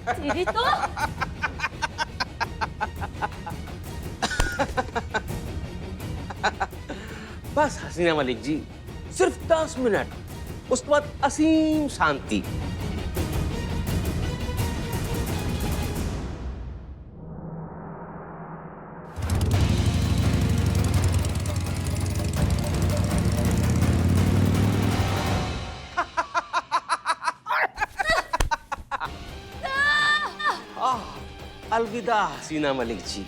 तेरी तो बस हसीना मलिक जी, सिर्फ 10 मिनट, उसके बाद असीम शांति। अलविदा हसीना मलिक जी,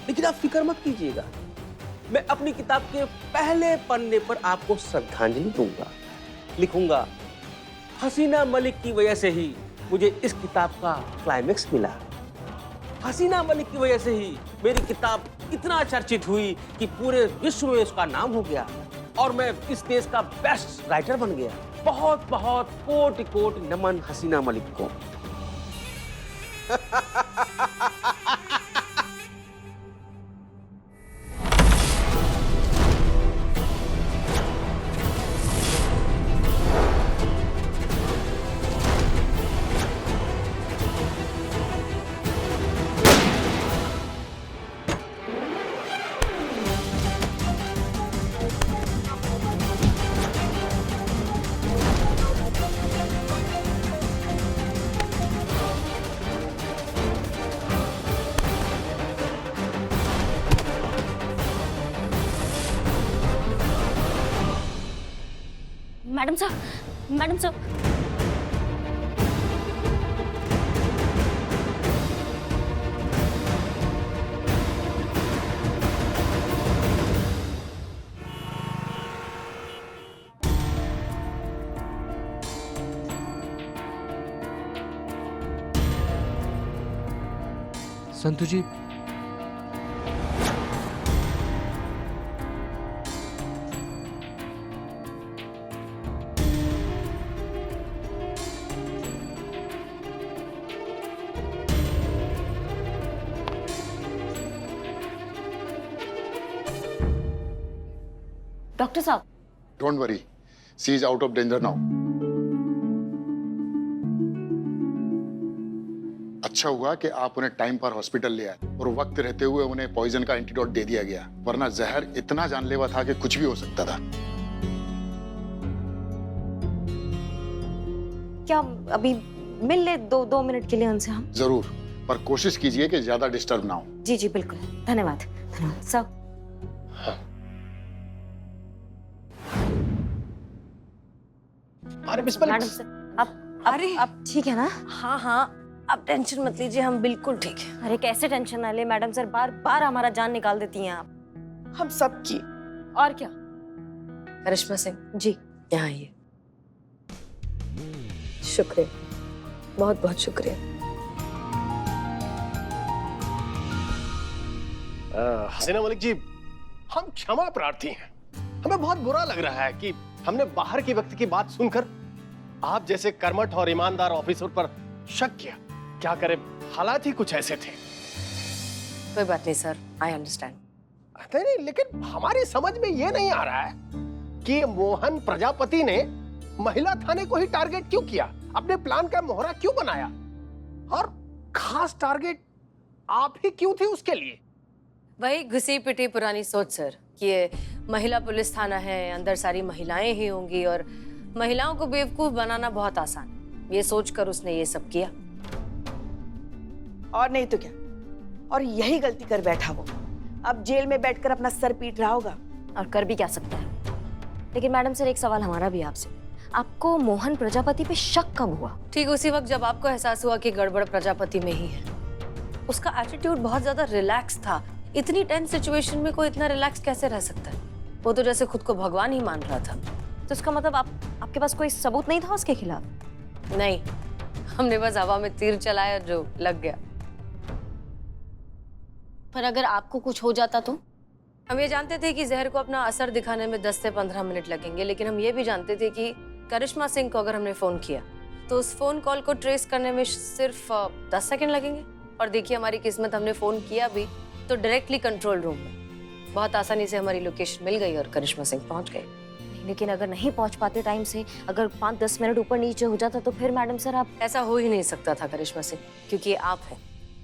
लेकिन आप फिक्र मत कीजिएगा, मैं अपनी किताब के पहले पन्ने पर आपको श्रद्धांजलि दूंगा। लिखूंगा, हसीना मलिक की वजह से ही मुझे इस किताब का क्लाइमेक्स मिला। हसीना मलिक की वजह से ही मेरी किताब इतना चर्चित हुई कि पूरे विश्व में उसका नाम हो गया और मैं इस देश का बेस्ट राइटर बन गया। बहुत बहुत कोटि कोटि नमन हसीना मलिक को। मैडम साहब, मैडम साहब। संतु जी, डॉक्टर साहब, don't worry, she is out of danger now. अच्छा हुआ कि आप उन्हें टाइम पर हॉस्पिटल ले आए और वक्त रहते हुए उन्हें पॉइजन का एंटीडोट दे दिया गया, वरना जहर इतना जानलेवा था कि कुछ भी हो सकता था। क्या अभी मिल ले दो मिनट के लिए उनसे हम? जरूर, पर कोशिश कीजिए कि ज्यादा डिस्टर्ब ना हो। जी जी बिल्कुल, धन्यवाद धन्यवाद सर। अरे बिस्मिल्लाह। मैडम सर, आप ठीक है ना? हाँ हाँ, आप टेंशन मत लीजिए, हम बिल्कुल ठीक है। अरे कैसे टेंशन ना ले मैडम सर, बार बार हमारा जान निकाल देती हैं आप। हम सब की। और क्या? करिश्मा सिंह जी यहाँ आइए। शुक्रिया, बहुत बहुत शुक्रिया। हसीना मलिक जी, हम क्षमा प्रार्थी हैं। हमें बहुत बुरा लग रहा है कि हमने बाहर के व्यक्ति की बात सुनकर आप जैसे कर्मठ और ईमानदार ऑफिसर पर शक किया। क्या करें, हालात ही कुछ ऐसे थे। कोई बात नहीं सर, आई अंडरस्टैंड। नहीं, लेकिन हमारी समझ में ये नहीं आ रहा है कि मोहन प्रजापति ने महिला थाने को ही टारगेट क्यों किया, अपने प्लान का मोहरा क्यों बनाया, और खास टारगेट आप ही क्यों थे उसके लिए? वही घुसी पिटी पुरानी सोच सर कि ये महिला पुलिस थाना है, अंदर सारी महिलाएं ही होंगी और महिलाओं को बेवकूफ बनाना बहुत आसान है। ये सोचकर उसने ये सब किया। और नहीं तो क्या, और यही गलती कर बैठा वो। अब जेल में बैठकर अपना सर पीट रहा होगा। और कर भी क्या सकता है। लेकिन मैडम सर एक सवाल हमारा भी आपसे, आपको मोहन प्रजापति पे शक कब हुआ? ठीक उसी वक्त जब आपको एहसास हुआ कि गड़बड़ प्रजापति में ही है। उसका एटीट्यूड बहुत ज्यादा रिलैक्स था। इतनी टेंस सिचुएशन में कोई इतना रिलैक्स कैसे रह सकता है? वो तो जैसे खुद को भगवान ही मान रहा था। तो इसका मतलब आपके पास कोई सबूत नहीं था उसके खिलाफ? नहीं, हमने बस हवा में तीर चलाया जो लग गया। पर अगर आपको कुछ हो जाता तो? हम ये जानते थे कि जहर को अपना असर दिखाने में 10 से 15 मिनट लगेंगे, लेकिन हम ये भी जानते थे कि करिश्मा सिंह को अगर हमने फोन किया तो उस फोन कॉल को ट्रेस करने में सिर्फ 10 सेकंड लगेंगे। और देखिए हमारी किस्मत, हमने फोन किया भी तो डायरेक्टली कंट्रोल रूम में। बहुत आसानी से हमारी लोकेशन मिल गई और करिश्मा सिंह पहुंच गए। लेकिन अगर नहीं पहुंच पाते टाइम से, अगर 5-10 मिनट ऊपर नीचे हो जाता तो फिर मैडम सर आप। ऐसा हो ही नहीं सकता था करिश्मा सिंह, क्योंकि ये आप हैं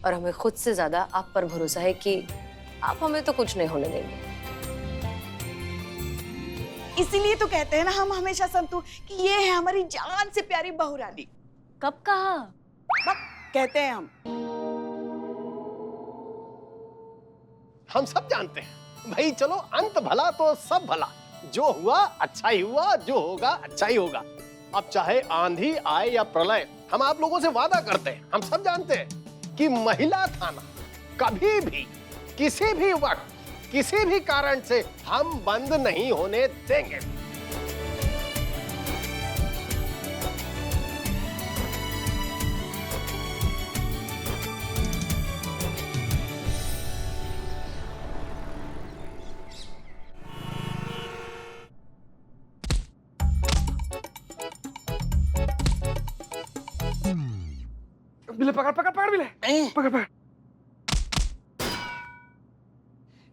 और हमें खुद से ज्यादा आप पर भरोसा है कि आप हमें तो कुछ नहीं होने देंगे। इसीलिए तो कहते हैं ना हम हमेशा संतु कि ये है हमारी जान से प्यारी बहुरानी। कब कहा? कहते हैं हम सब जानते हैं भाई, चलो अंत भला तो सब भला, जो हुआ अच्छा ही हुआ, जो होगा अच्छा ही होगा। अब चाहे आंधी आए या प्रलय, हम आप लोगों से वादा करते हैं, हम सब जानते हैं कि महिला थाना कभी भी किसी भी वक्त किसी भी कारण से हम बंद नहीं होने देंगे। बिल्ले पकड़ पकड़ पकड़ बिल्ले पकड़ पकड़।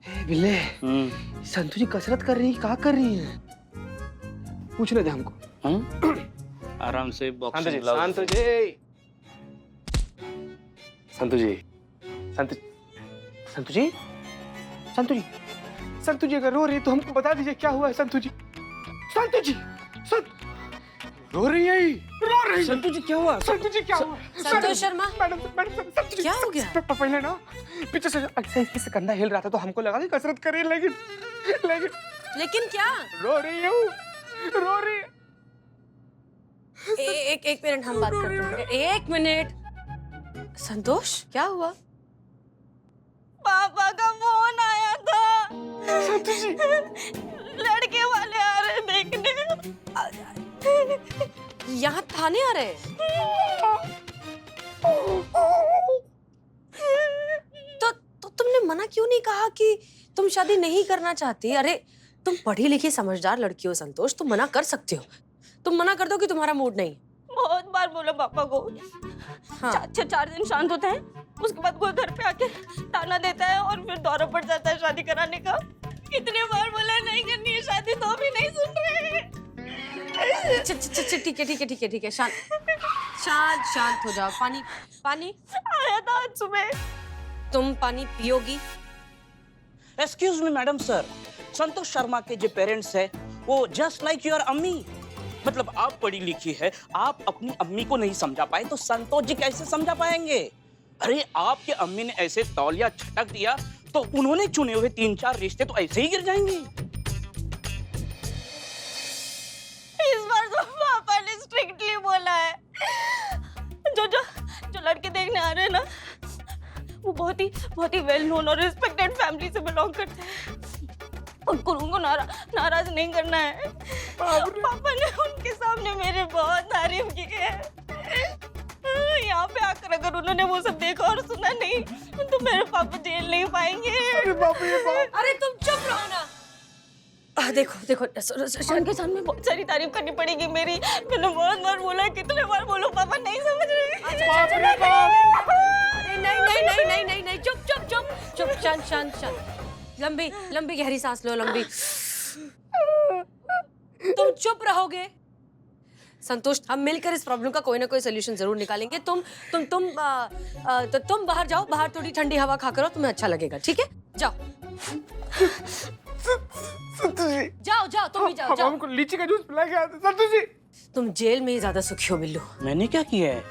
ए बिल्ले, संतु जी कसरत कर रही है, क्या कर रही है? पूछने दे हमको। आराम से संतु जी, बॉक्सिंग संतु जी, संतु जी, संतु संतु जी, संतु जी, संतु जी अगर रो रही है तो हमको बता दीजिए क्या हुआ है। संतु जी, संतु जी, रो रही है, रो रही है। संतु जी क्या हुआ? संतु जी क्या हुआ? संतोष शर्मा, मैडम संतु जी क्या हो गया? पहले ना पीछे से ऐसे कंधा हिल रहा था तो हमको लगा कि कसरत कर रही है, लेकिन लेकिन लेकिन क्या? रो रही है, रो रही है। एक मिनट हम बात करते हैं। एक मिनट। संतोष, क्या हुआ? पापा का फोन आया था। संतु जी, लड़के वाले आ रहे देखने। यहाँ थाने आ रहे? तो तुमने मना क्यों नहीं कहा कि तुम शादी नहीं करना चाहती? अरे तुम पढ़ी लिखी समझदार लड़की हो संतोष, तुम मना कर सकते हो। तुम मना कर दो कि तुम्हारा मूड नहीं। बहुत बार बोला पापा को। हाँ। 4 दिन शांत होते हैं, उसके बाद कोई घर पे आके ताना देता है और फिर दौरा पड़ जाता है शादी कराने का। कितने बार बोला नहीं करनी है शादी, तो भी नहीं सुन रहे। ठीक है, शांत हो जाओ। पानी आया था आज सुबह। तुम पानी पियोगी? Excuse me madam sir, Santosh Sharma के जो पेरेंट्स है वो जस्ट लाइक योर अम्मी। मतलब आप पढ़ी लिखी है, आप अपनी अम्मी को नहीं समझा पाए तो संतोष जी कैसे समझा पाएंगे? अरे आपके अम्मी ने ऐसे तौलिया छटक दिया तो उन्होंने चुने हुए 3-4 रिश्ते तो ऐसे ही गिर जाएंगे। इस बार तो पापा ने स्ट्रिक्टली बोला है, जो लड़के देखने आ रहे हैं ना, वो बहुत ही वेल नोन और रिस्पेक्टेड फैमिली से बिलोंग करते हैं। उनको नाराज नहीं करना है। पापा ने उनके सामने मेरे बहुत तारीफ की है। यहाँ पे आकर अगर उन्होंने वो सब देखा और सुना नहीं तो मेरे पापा जेल नहीं पाएंगे। अरे तुम चुप रहो ना। देखो उनके सामने बहुत सारी तारीफ करनी पड़ेगी मेरी। मैंने बहुत बार बोला, कितने बार बोलो, पापा नहीं समझ रहे। नहीं, चुप, शांत। लंबी गहरी सांस लो, लंबी। तुम चुप रहोगे? संतोष, हम मिलकर इस प्रॉब्लम का कोई ना कोई सोल्यूशन जरूर निकालेंगे। तुम बाहर जाओ, बाहर थोड़ी ठंडी हवा खा करो, तुम्हें अच्छा लगेगा, ठीक है? जाओ संतु जी, जाओ, तुम भी जाओ। हमको लीची का जूस पिला के आते। संतु जी, तुम जेल में ही ज्यादा सुखी हो बिल्लू। मैंने क्या किया है?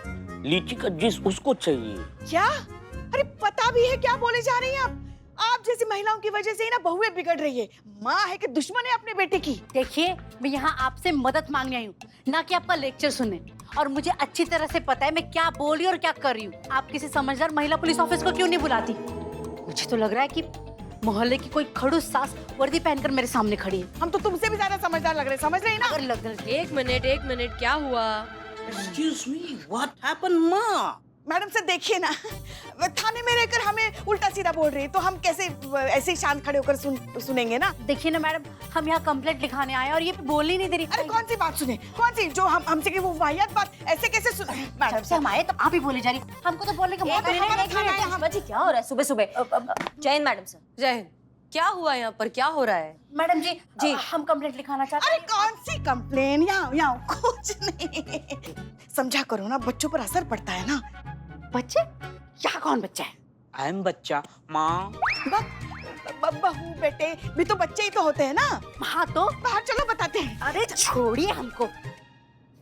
लीची का जूस उसको चाहिए। क्या? अरे पता भी है क्या बोले जा रही हैं आप? आप जैसी महिलाओं की वजह से ही ना बहुएं बिगड़ रही है। माँ है कि दुश्मन है अपने बेटे की? देखिए, मैं यहाँ आपसे मदद मांगने आई हूँ, ना कि आपका लेक्चर सुनने। और मुझे अच्छी तरह से पता है मैं क्या बोल रही हूँ और क्या कर रही हूँ। आप किसी समझदार महिला पुलिस ऑफिसर को क्यों नहीं बुलाती? मुझे तो लग रहा है कि मोहल्ले की कोई खड़ूस सास वर्दी पहनकर मेरे सामने खड़ी है। हम तो तुमसे भी ज्यादा समझदार लग रहे, समझ रही है ना? अगर लग रही एक मिनट, क्या हुआ? एक्सक्यूज मी, व्हाट हैपेंड माँ? मैडम से देखिए ना, थाने में रहकर हमें उल्टा सीधा बोल रही है, तो हम कैसे ऐसे ही शांत खड़े होकर सुनेंगे ना? देखिए ना मैडम, हम यहाँ कंप्लेंट लिखाने आए और ये बोल ही नहीं दे रही। अरे कौन सी बात सुने? कौन सी? जो हमसे की वो वाहियात बात ऐसे कैसे सुने? मैडम से हम आए तो आप ही बोले जा रही, हमको तो बोलने का मौका नहीं। बाजी, क्या हो रहा है सुबह? जय हिंद मैडम सर। जय हिंद। क्या हुआ यहाँ पर, क्या हो रहा है? मैडम जी जी। हम कंप्लेंट लिखाना चाहते अरे हैं। कौन सी कंप्लेन, यहाँ कुछ नहीं। समझा करो ना, बच्चों पर असर पड़ता है ना। बच्चे? यहाँ कौन बच्चा है? आई एम बच्चा माँ। बहू बेटे भी तो बच्चे ही तो होते हैं ना। हाँ तो बाहर चलो बताते हैं। अरे छोड़िए हमको।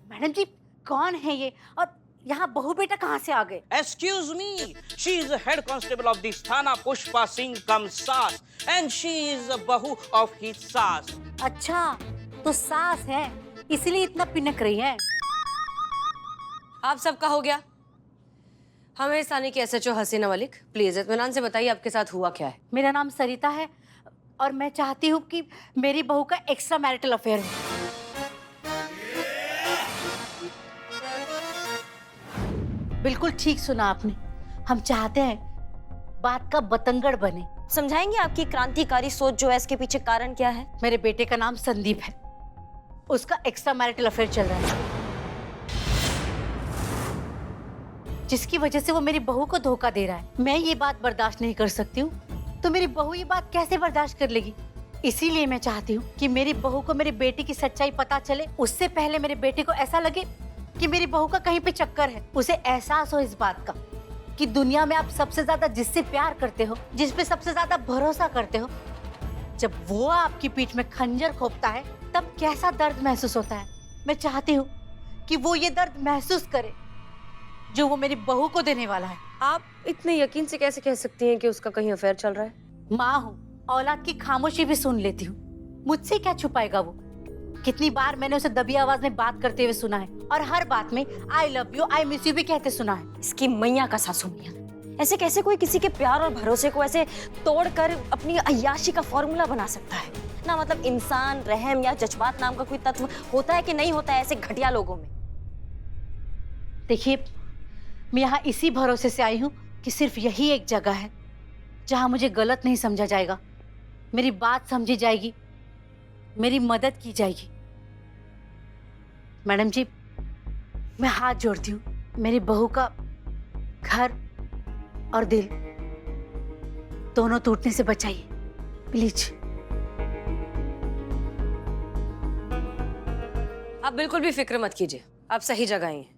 मैडम जी कौन है ये, और यहाँ बहू बेटा कहाँ से आ गए? Excuse me, she is the head constable of this थाना, Pushpa Singh कम सास, and she is the बहू of his सास। अच्छा तो सास है इसलिए इतना पिनक रही है। आप सबका हो गया? हमें इस थाने की एसएचओ हसीना मलिक, प्लीज इत्मीनान से बताइए आपके साथ हुआ क्या है। मेरा नाम सरिता है और मैं चाहती हूँ कि मेरी बहू का एक्स्ट्रा मैरिटल अफेयर हो। बिल्कुल ठीक सुना आपने, हम चाहते हैं बात का बतंगड़ बने। समझाएंगे आपकी क्रांतिकारी सोच जो है इसके पीछे कारण क्या है? मेरे बेटे का नाम संदीप है, उसका एक्स्ट्रा मैरिटल अफेयर चल रहा है जिसकी वजह से वो मेरी बहू को धोखा दे रहा है। मैं ये बात बर्दाश्त नहीं कर सकती हूँ तो मेरी बहू ये बात कैसे बर्दाश्त कर लेगी। इसीलिए मैं चाहती हूँ कि मेरी बहू को मेरे बेटे की सच्चाई पता चले, उससे पहले मेरे बेटे को ऐसा लगे कि मेरी बहू का कहीं पे चक्कर है। उसे एहसास हो इस बात का कि दुनिया में आप सबसे ज्यादा जिससे प्यार करते हो, जिस पे सबसे ज्यादा भरोसा करते हो, जब वो आपकी पीठ में खंजर खोपता है तब कैसा दर्द महसूस होता है। मैं चाहती हूँ कि वो ये दर्द महसूस करे जो वो मेरी बहू को देने वाला है। आप इतने यकीन से कैसे कह सकती हैं कि उसका कहीं अफेयर चल रहा है? माँ हूँ, औलाद की खामोशी भी सुन लेती हूँ, मुझसे क्या छुपाएगा वो। कितनी बार मैंने उसे दबी आवाज में बात करते हुए सुना है और हर बात में I love you, I miss you भी कहते सुना है। इसकी मैया का सासू मियां, ऐसे कैसे कोई किसी के प्यार और भरोसे को ऐसे तोड़कर अपनी अय्याशी का फॉर्मूला बना सकता है ना। मतलब इंसान, रहम या जज्बात नाम का कोई तत्व होता है कि नहीं होता है ऐसे घटिया लोगों में? देखिए मैं यहाँ इसी भरोसे से आई हूँ कि सिर्फ यही एक जगह है जहाँ मुझे गलत नहीं समझा जाएगा, मेरी बात समझी जाएगी, मेरी मदद की जाएगी। मैडम जी मैं हाथ जोड़ती हूँ, मेरी बहू का घर और दिल दोनों टूटने से बचाइए प्लीज। आप बिल्कुल भी फिक्र मत कीजिए, आप सही जगह ही हैं।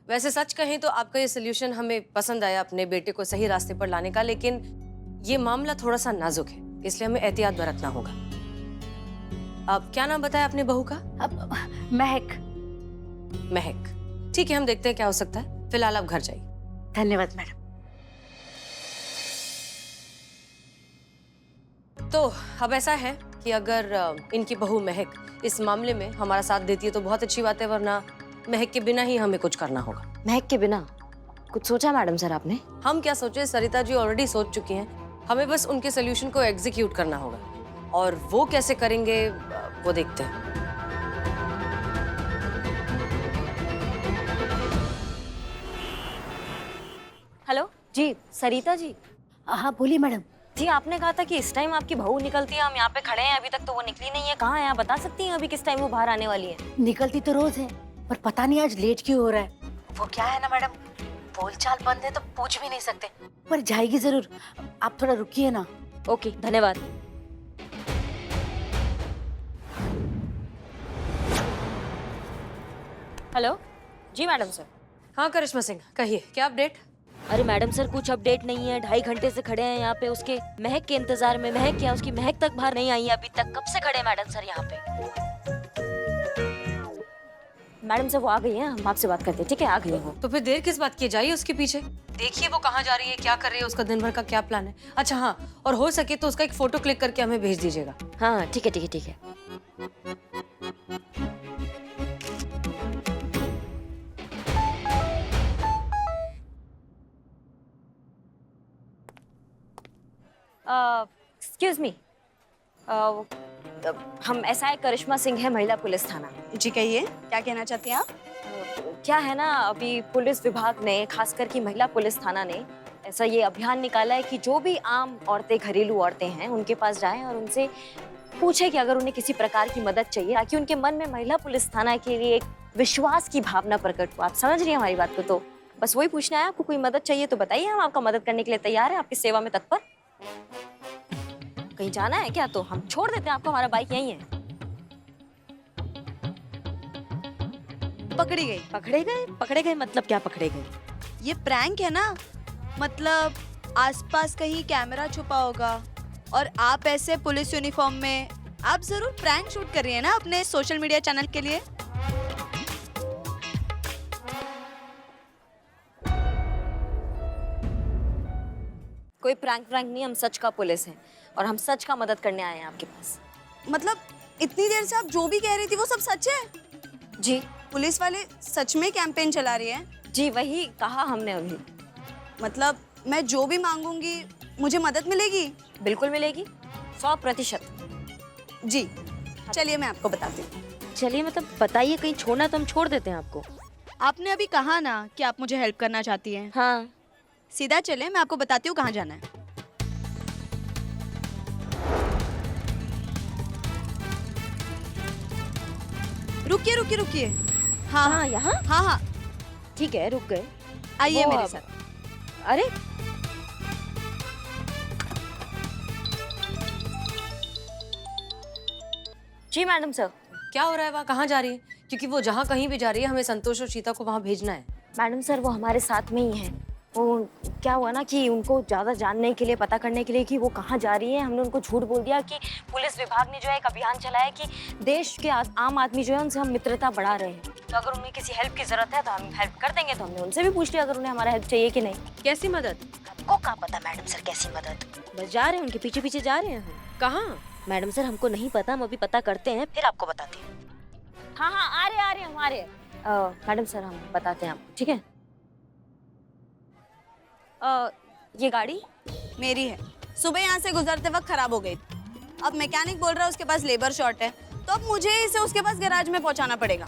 वैसे सच कहें तो आपका ये सोल्यूशन हमें पसंद आया, अपने बेटे को सही रास्ते पर लाने का, लेकिन ये मामला थोड़ा सा नाजुक है, इसलिए हमें एहतियात बरतना होगा। आप क्या नाम बताया अपने बहू का? अब महक। महक, ठीक है, हम देखते हैं क्या हो सकता है। फिलहाल आप घर जाइए। धन्यवाद मैडम। तो अब ऐसा है कि अगर इनकी बहू महक इस मामले में हमारा साथ देती है तो बहुत अच्छी बात है, वरना महक के बिना ही हमें कुछ करना होगा। महक के बिना कुछ सोचा मैडम सर आपने? हम क्या सोचे, सरिता जी ऑलरेडी सोच चुकी हैं, हमें बस उनके सोल्यूशन को एग्जीक्यूट करना होगा, और वो कैसे करेंगे वो देखते हैं। हेलो जी, सरिता जी। हाँ बोलिए मैडम। जी आपने कहा था कि इस टाइम आपकी बहू निकलती है, हम यहाँ पे खड़े हैं, अभी तक तो वो निकली नहीं है। कहाँ है आप बता सकती हैं अभी किस टाइम वो बाहर आने वाली है? निकलती तो रोज है पर पता नहीं आज लेट क्यों हो रहा है। वो क्या है ना मैडम, बोलचाल बंद है तो पूछ भी नहीं सकते, पर जाएगी जरूर। आप थोड़ा रुकिए ना। ओके धन्यवाद। हेलो जी मैडम सर। हाँ करिश्मा सिंह, कहिए क्या अपडेट? अरे मैडम सर कुछ अपडेट नहीं है, 2.5 घंटे से खड़े हैं यहाँ पे उसके महक के इंतजार में। महक क्या, उसकी महक तक बाहर नहीं आई है अभी तक। कब से खड़े हैं मैडम सर यहाँ पे? मैडम सर वो आ गई है, हम आपसे बात करते हैं, ठीक है? आ गई है वो। तो फिर देर किस बात की, जाइए उसके पीछे, देखिए वो कहाँ जा रही है, क्या कर रही है, उसका दिन भर का क्या प्लान है। अच्छा हाँ, और हो सके तो उसका एक फोटो क्लिक करके हमें भेज दीजिएगा। हाँ ठीक है ठीक है ठीक है। एक्सक्यूज मी, हम एसआई करिश्मा सिंह है, महिला पुलिस थाना। जी कहिए, क्या कहना चाहती हैं आप? क्या है ना, अभी पुलिस विभाग ने, खासकर की महिला पुलिस थाना ने ऐसा ये अभियान निकाला है कि जो भी आम औरतें, घरेलू औरतें हैं, उनके पास जाएं और उनसे पूछे कि अगर उन्हें किसी प्रकार की मदद चाहिए, ताकि उनके मन में महिला पुलिस थाना के लिए एक विश्वास की भावना प्रकट हो। आप समझ रही हैं हमारी बात को? तो बस वही पूछना है, आपको कोई मदद चाहिए तो बताइए, हम आपका मदद करने के लिए तैयार हैं, आपकी सेवा में तत्पर। कहीं जाना है क्या? तो हम छोड़ देते हैं आपको, हमारा बाइक यहीं है। पकड़ी गई। पकड़े गए? पकड़े गए मतलब क्या पकड़े गए? ये प्रैंक है ना, मतलब आसपास कहीं कैमरा छुपा होगा और आप ऐसे पुलिस यूनिफॉर्म में, आप जरूर प्रैंक शूट कर रही है ना अपने सोशल मीडिया चैनल के लिए। कोई प्रैंक नहीं, हम सच का पुलिस हैं और हम सच का मदद करने आए हैं आपके पास। मतलब इतनी देर से आप जो भी कह रही थी वो सब सच है? जी पुलिस वाले सच में कैंपेन चला रही है? जी, वही कहा हमने अभी। मतलब मैं जो भी मांगूंगी मुझे मदद मिलेगी? बिल्कुल मिलेगी, 100%। जी चलिए मैं आपको बताती हूँ। चलिए, मतलब बताइए, कहीं छोड़ना तो हम छोड़ देते हैं आपको। आपने अभी कहा ना कि आप मुझे हेल्प करना चाहती हैं। हाँ, सीधा चले, मैं आपको बताती हूँ कहाँ जाना है। रुकिए रुकिए रुकिए। हाँ हाँ, यहाँ हाँ हाँ ठीक है, रुक गए। आइए वो मेरे अब- साथ। अरे जी मैडम सर। क्या हो रहा है वहाँ? कहाँ जा रही है? क्योंकि वो जहाँ कहीं भी जा रही है, हमें संतोष और शीता को वहाँ भेजना है। मैडम सर, वो हमारे साथ में ही है। वो क्या हुआ ना कि उनको ज़्यादा जानने के लिए, पता करने के लिए कि वो कहाँ जा रही है, हमने उनको झूठ बोल दिया कि पुलिस विभाग ने जो है एक अभियान चलाया कि देश के आम आदमी जो है उनसे हम मित्रता बढ़ा रहे हैं, तो अगर उन्हें किसी हेल्प की ज़रूरत है तो हम हेल्प कर देंगे। तो हमने उनसे भी पूछ लिया अगर उन्हें हमारा हेल्प चाहिए कि नहीं। कैसी मदद? आपको क्या पता मैडम सर कैसी मदद? बस जा रहे हैं, उनके पीछे पीछे जा रहे हैं हम। कहाँ? मैडम सर हमको नहीं पता, हम अभी पता करते हैं फिर आपको बताते हैं। हाँ हाँ, आ रहे हम आ रहे हैं। मैडम सर हम बताते हैं आपको, ठीक है? ये गाड़ी मेरी है, सुबह यहाँ से गुजरते वक्त खराब हो गई। अब मैकेनिक बोल रहा है उसके पास लेबर शॉर्ट है, तो अब मुझे इसे उसके पास गैराज में पहुँचाना पड़ेगा।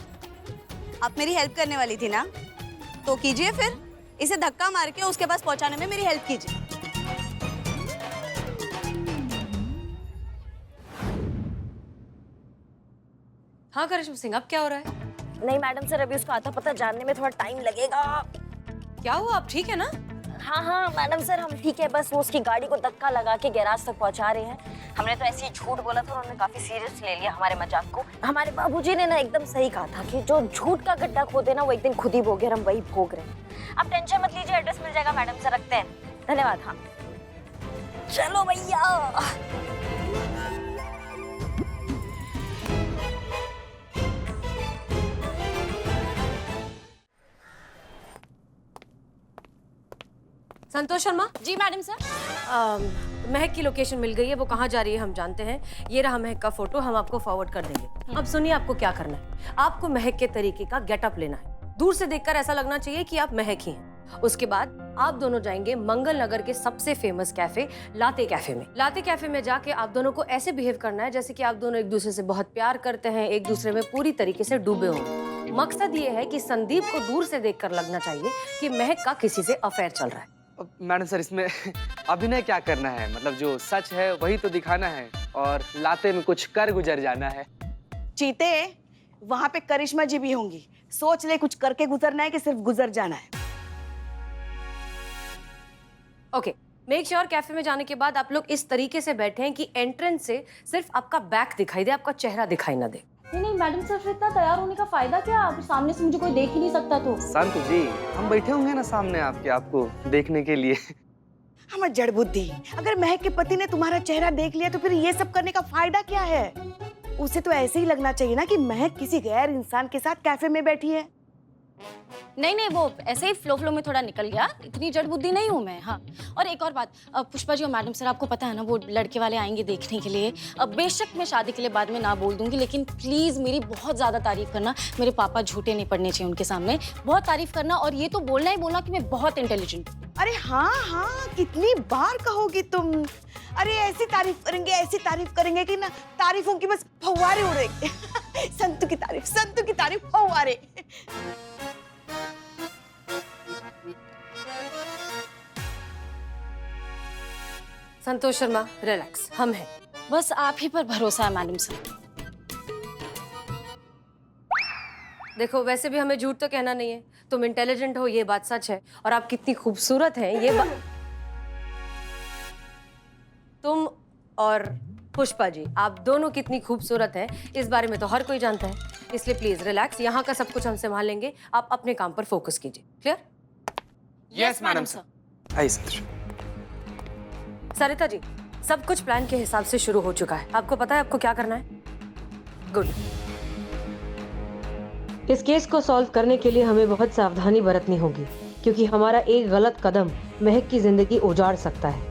आप मेरी हेल्प करने वाली थी ना, तो कीजिए फिर, इसे धक्का मार के उसके पास पहुँचाने में मेरी हेल्प कीजिए। हाँ करिश्मा सिंह, अब क्या हो रहा है? नहीं मैडम सर, अभी उसका आता पता जानने में थोड़ा टाइम लगेगा। क्या हुआ? आप ठीक है ना? हाँ हाँ मैडम सर हम ठीक है, बस वो उसकी गाड़ी को धक्का लगा के गैराज तक पहुंचा रहे हैं। हमने तो ऐसे ही झूठ बोला था, उन्होंने काफी सीरियस ले लिया हमारे मजाक को। हमारे बाबूजी ने ना एकदम सही कहा था कि जो झूठ का गड्ढा खोदे ना वो एक दिन खुद ही भोगे, और हम वही भोग रहे हैं। आप टेंशन मत लीजिए, एड्रेस मिल जाएगा मैडम सर, रखते हैं। धन्यवाद। हाँ चलो भैया। संतोष शर्मा? जी मैडम सर। महक की लोकेशन मिल गई है, वो कहाँ जा रही है हम जानते हैं। ये रहा महक का फोटो, हम आपको फॉरवर्ड कर देंगे। अब सुनिए आपको क्या करना है। आपको महक के तरीके का गेटअप लेना है। दूर से देखकर ऐसा लगना चाहिए कि आप महक ही हैं। उसके बाद आप दोनों जाएंगे मंगल नगर के सबसे फेमस कैफे लाते कैफे में। लाते कैफे में जाके आप दोनों को ऐसे बिहेव करना है जैसे कि आप दोनों एक दूसरे से बहुत प्यार करते हैं, एक दूसरे में पूरी तरीके से डूबे हों। मकसद ये है कि संदीप को दूर से देखकर लगना चाहिए कि महक का किसी से अफेयर चल रहा है। मैडम सर, इसमें अभिनय क्या करना है? मतलब जो सच है वही तो दिखाना है, और लाते में कुछ कर गुजर जाना है। चीते, वहाँ पे करिश्मा जी भी होंगी, सोच ले कुछ करके गुजरना है कि सिर्फ गुजर जाना है। ओके, मेक श्योर कैफे में जाने के बाद आप लोग इस तरीके से बैठे हैं कि एंट्रेंस से सिर्फ आपका बैक दिखाई दे, आपका चेहरा दिखाई ना दे। नहीं मैडम सर, फिर इतना तैयार होने का फायदा क्या? आप सामने से मुझे कोई देख ही नहीं सकता तो। संतु जी, हम बैठे होंगे ना सामने आपके, आपको देखने के लिए। हमारी जड़ बुद्धि, अगर महक के पति ने तुम्हारा चेहरा देख लिया तो फिर ये सब करने का फायदा क्या है? उसे तो ऐसे ही लगना चाहिए ना कि महक किसी गैर इंसान के साथ कैफे में बैठी है। नहीं वो ऐसे ही फ्लो में थोड़ा निकल गया, इतनी जड़ बुद्धि नहीं हूँ मैं। हाँ, और एक और बात, पुष्पा जी और मैडम सर, आपको पता है ना वो लड़के वाले आएंगे देखने के लिए। बेशक मैं शादी के लिए बाद में ना बोल दूंगी, लेकिन प्लीज मेरी बहुत ज्यादा तारीफ करना। मेरे पापा झूठे नहीं पड़ने चाहिए उनके सामने, बहुत तारीफ करना। और ये तो बोलना ही बोलना कि मैं बहुत इंटेलिजेंट हूँ। अरे हाँ हाँ, कितनी बार कहोगी तुम? अरे ऐसी तारीफ करेंगे कि ना तारीफों की बस फव्वारे उड़ेंगे। संतु की तारीफ फव्वारे। संतोष शर्मा रिलैक्स, हम हैं। बस आप ही पर भरोसा है मैडम सर। देखो वैसे भी हमें झूठ तो कहना नहीं है, तुम इंटेलिजेंट हो ये बात सच है, और आप कितनी खूबसूरत हैं ये बात। तुम और पुष्पा जी, आप दोनों कितनी खूबसूरत है इस बारे में तो हर कोई जानता है, इसलिए प्लीज रिलैक्स, यहाँ का सब कुछ हम संभाल लेंगे, आप अपने काम पर फोकस कीजिए। क्लियर? Yes madam sir. आइए संतोषी। सरिता जी, सब कुछ प्लान के हिसाब से शुरू हो चुका है, आपको पता है आपको क्या करना है? गुड। इस केस को सॉल्व करने के लिए हमें बहुत सावधानी बरतनी होगी, क्योंकि हमारा एक गलत कदम महक की जिंदगी उजाड़ सकता है।